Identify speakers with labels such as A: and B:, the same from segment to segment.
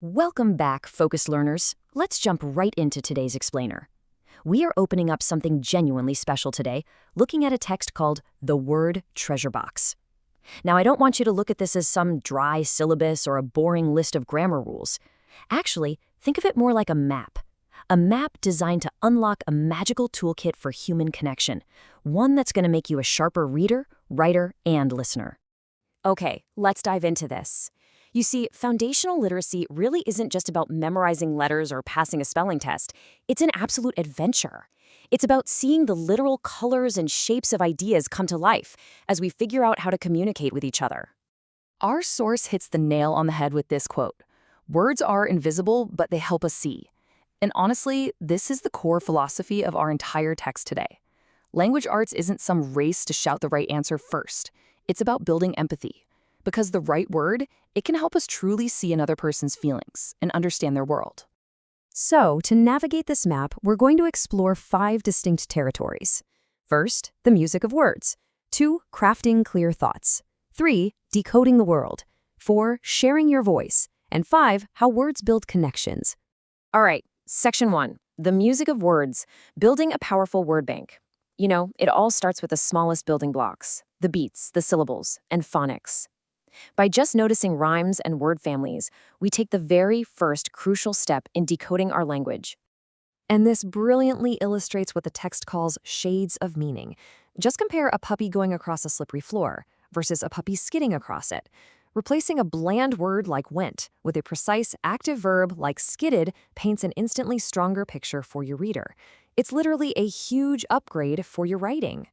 A: Welcome back, focused learners. Let's jump right into today's explainer. We are opening up something genuinely special today, looking at a text called The Word Treasure Box. Now, I don't want you to look at this as some dry syllabus or a boring list of grammar rules. Actually, think of it more like a map. A map designed to unlock a magical toolkit for human connection, one that's going to make you a sharper reader, writer, and listener.
B: Okay, let's dive into this. You see, foundational literacy really isn't just about memorizing letters or passing a spelling test. It's an absolute adventure. It's about seeing the literal colors and shapes of ideas come to life as we figure out how to communicate with each other.
C: Our source hits the nail on the head with this quote. Words are invisible, but they help us see. And honestly, this is the core philosophy of our entire text today. Language arts isn't some race to shout the right answer first. It's about building empathy. Because the right word, it can help us truly see another person's feelings and understand their world.
B: So, to navigate this map, we're going to explore 5 distinct territories. First, the music of words. 2, crafting clear thoughts. 3, decoding the world. 4, sharing your voice. And 5, how words build connections. All right, section 1, the music of words, building a powerful word bank. You know, it all starts with the smallest building blocks, the beats, the syllables, and phonics. By just noticing rhymes and word families, we take the very first crucial step in decoding our language. And this brilliantly illustrates what the text calls shades of meaning. Just compare a puppy going across a slippery floor versus a puppy skidding across it. Replacing a bland word like went with a precise active verb like skidded paints an instantly stronger picture for your reader. It's literally a huge upgrade for your writing.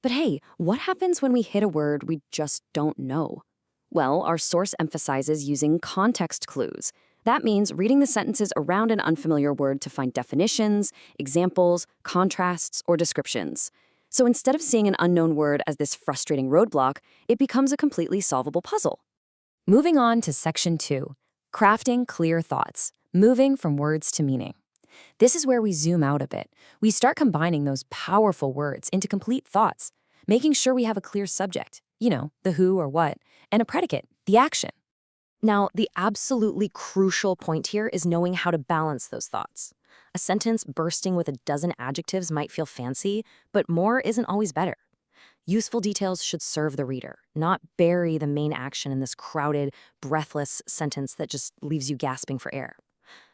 B: But hey, what happens when we hit a word we just don't know? Well, our source emphasizes using context clues. That means reading the sentences around an unfamiliar word to find definitions, examples, contrasts, or descriptions. So instead of seeing an unknown word as this frustrating roadblock, it becomes a completely solvable puzzle. Moving on to section 2, crafting clear thoughts, moving from words to meaning. This is where we zoom out a bit. We start combining those powerful words into complete thoughts, making sure we have a clear subject, the who or what, and a predicate, the action. Now, the absolutely crucial point here is knowing how to balance those thoughts. A sentence bursting with a dozen adjectives might feel fancy, but more isn't always better. Useful details should serve the reader, not bury the main action in this crowded, breathless sentence that just leaves you gasping for air.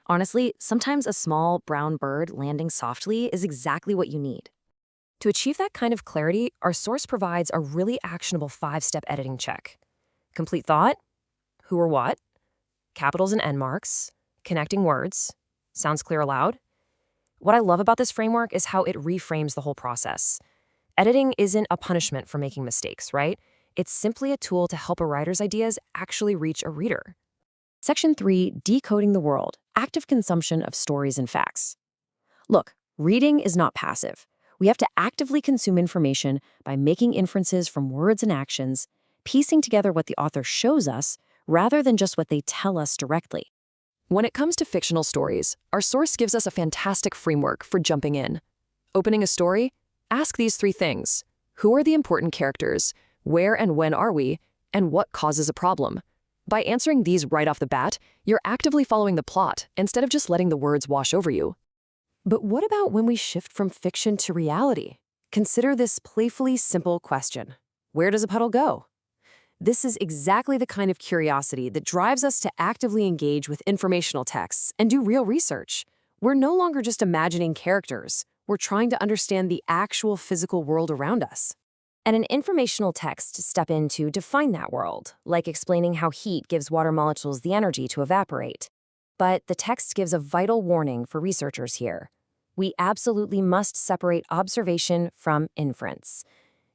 B: Honestly, sometimes a small brown bird landing softly is exactly what you need. To achieve that kind of clarity, our source provides a really actionable 5-step editing check. Complete thought, who or what, capitals and end marks, connecting words, sounds clear aloud. What I love about this framework is how it reframes the whole process. Editing isn't a punishment for making mistakes, right? It's simply a tool to help a writer's ideas actually reach a reader. Section 3, decoding the world, active consumption of stories and facts. Look, reading is not passive. We have to actively consume information by making inferences from words and actions, piecing together what the author shows us rather than just what they tell us directly.
C: When it comes to fictional stories, our source gives us a fantastic framework for jumping in. Opening a story? Ask these 3 things. Who are the important characters? Where and when are we? And what causes a problem? By answering these right off the bat, you're actively following the plot instead of just letting the words wash over you.
B: But what about when we shift from fiction to reality? Consider this playfully simple question. Where does a puddle go? This is exactly the kind of curiosity that drives us to actively engage with informational texts and do real research. We're no longer just imagining characters. We're trying to understand the actual physical world around us. And an informational text step in to define that world, like explaining how heat gives water molecules the energy to evaporate. But the text gives a vital warning for researchers here. We absolutely must separate observation from inference.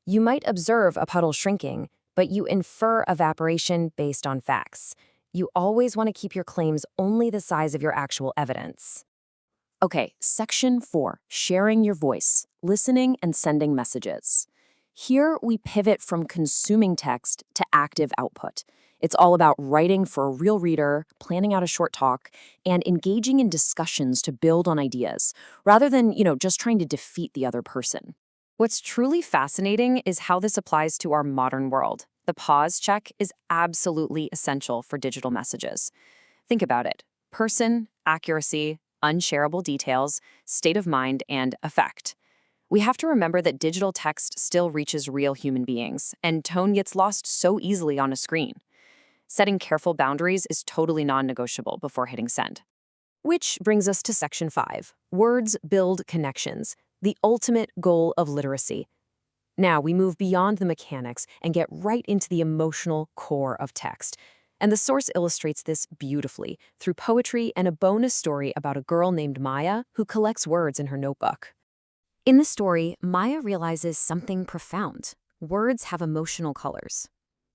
B: You might observe a puddle shrinking, but you infer evaporation based on facts. You always want to keep your claims only the size of your actual evidence. Okay, section 4, sharing your voice, listening and sending messages. Here we pivot from consuming text to active output. It's all about writing for a real reader, planning out a short talk, and engaging in discussions to build on ideas, rather than, just trying to defeat the other person. What's truly fascinating is how this applies to our modern world. The pause check is absolutely essential for digital messages. Think about it.
C: person, accuracy, unshareable details, state of mind, and effect. We have to remember that digital text still reaches real human beings, and tone gets lost so easily on a screen. Setting careful boundaries is totally non-negotiable before hitting send.
B: Which brings us to Section 5, Words Build Connections, the ultimate goal of literacy. Now we move beyond the mechanics and get right into the emotional core of text. And the source illustrates this beautifully through poetry and a bonus story about a girl named Maya who collects words in her notebook. In the story, Maya realizes something profound. Words have emotional colors.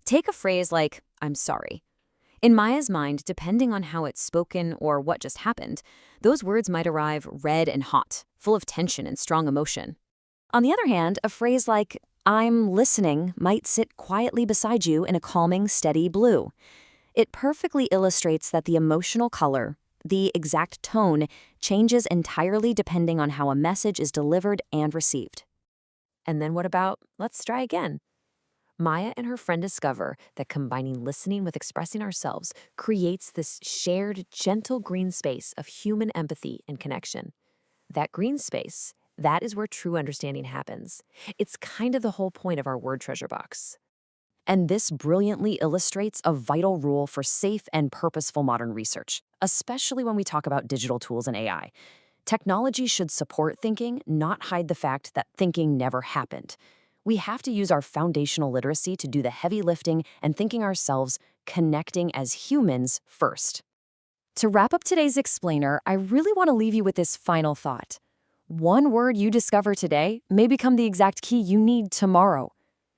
B: Take a phrase like, "I'm sorry." In Maya's mind, depending on how it's spoken or what just happened, those words might arrive red and hot, full of tension and strong emotion. On the other hand, a phrase like, "I'm listening," might sit quietly beside you in a calming, steady blue. It perfectly illustrates that the emotional color, the exact tone, changes entirely depending on how a message is delivered and received. And then what about, let's try again. Maya and her friend discover that combining listening with expressing ourselves creates this shared, gentle green space of human empathy and connection. That green space, that is where true understanding happens. It's kind of the whole point of our word treasure box. And this brilliantly illustrates a vital rule for safe and purposeful modern research, especially when we talk about digital tools and AI. Technology should support thinking, not hide the fact that thinking never happened. We have to use our foundational literacy to do the heavy lifting and thinking ourselves, connecting as humans first. To wrap up today's explainer, I really want to leave you with this final thought. One word you discover today may become the exact key you need tomorrow.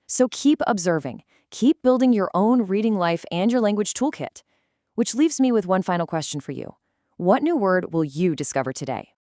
B: So keep observing, keep building your own reading life and your language toolkit. Which leaves me with one final question for you. What new word will you discover today?